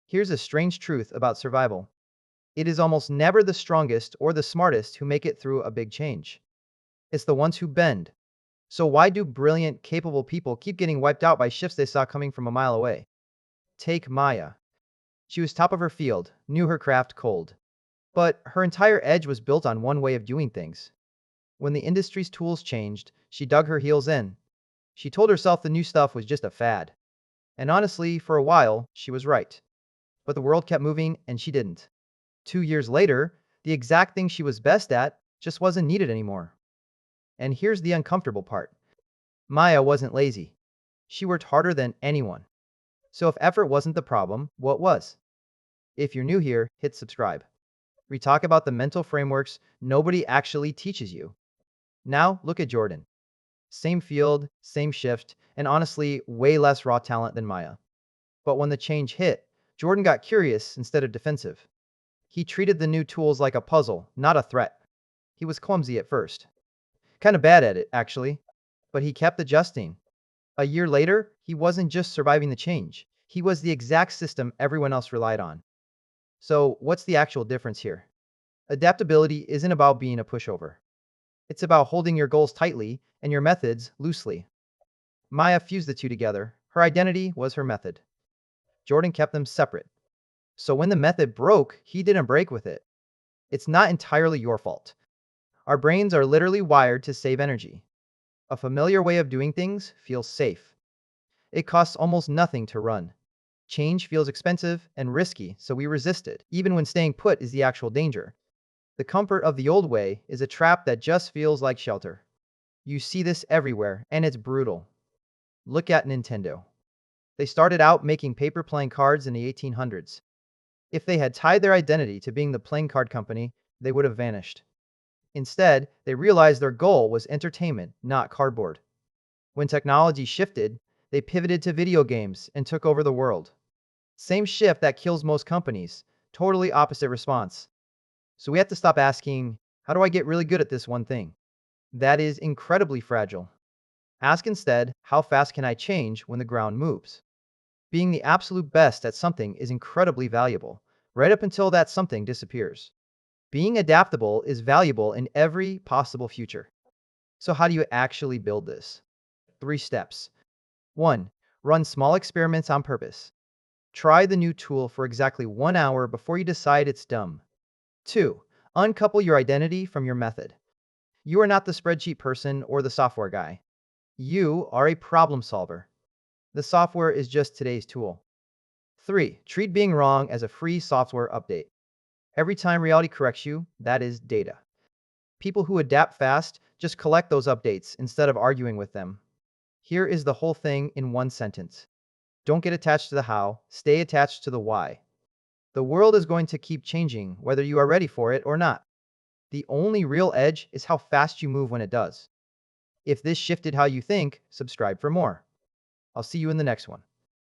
Here's a strange truth about survival. It is almost never the strongest or the smartest who make it through a big change. It's the ones who bend. So why do brilliant, capable people keep getting wiped out by shifts they saw coming from a mile away? Take Maya. She was top of her field, knew her craft cold. But her entire edge was built on one way of doing things. When the industry's tools changed, she dug her heels in. She told herself the new stuff was just a fad. And honestly, for a while, she was right. But the world kept moving and she didn't. 2 years later, the exact thing she was best at just wasn't needed anymore. And here's the uncomfortable part. Maya wasn't lazy. She worked harder than anyone. So if effort wasn't the problem, what was? If you're new here, hit subscribe. We talk about the mental frameworks nobody actually teaches you. Now, look at Jordan. Same field, same shift, and honestly, way less raw talent than Maya. But when the change hit, Jordan got curious instead of defensive. He treated the new tools like a puzzle, not a threat. He was clumsy at first. Kind of bad at it, actually. But he kept adjusting. A year later, he wasn't just surviving the change. He was the exact system everyone else relied on. So, what's the actual difference here? Adaptability isn't about being a pushover. It's about holding your goals tightly and your methods loosely. Maya fused the two together. Her identity was her method. Jordan kept them separate. So when the method broke, he didn't break with it. It's not entirely your fault. Our brains are literally wired to save energy. A familiar way of doing things feels safe. It costs almost nothing to run. Change feels expensive and risky, so we resist it, even when staying put is the actual danger. The comfort of the old way is a trap that just feels like shelter. You see this everywhere, and it's brutal. Look at Nintendo. They started out making paper playing cards in the 1800s. If they had tied their identity to being the playing card company, they would have vanished. Instead, they realized their goal was entertainment, not cardboard. When technology shifted, they pivoted to video games and took over the world. Same shift that kills most companies, totally opposite response. So we have to stop asking, how do I get really good at this one thing? That is incredibly fragile. Ask instead, how fast can I change when the ground moves? Being the absolute best at something is incredibly valuable, right up until that something disappears. Being adaptable is valuable in every possible future. So how do you actually build this? 3 steps. 1. Run small experiments on purpose. Try the new tool for exactly 1 hour before you decide it's dumb. 2. Uncouple your identity from your method. You are not the spreadsheet person or the software guy. You are a problem solver. The software is just today's tool. 3. Treat being wrong as a free software update. Every time reality corrects you, that is data. People who adapt fast just collect those updates instead of arguing with them. Here is the whole thing in one sentence. Don't get attached to the how, stay attached to the why. The world is going to keep changing whether you are ready for it or not. The only real edge is how fast you move when it does. If this shifted how you think, subscribe for more. I'll see you in the next one.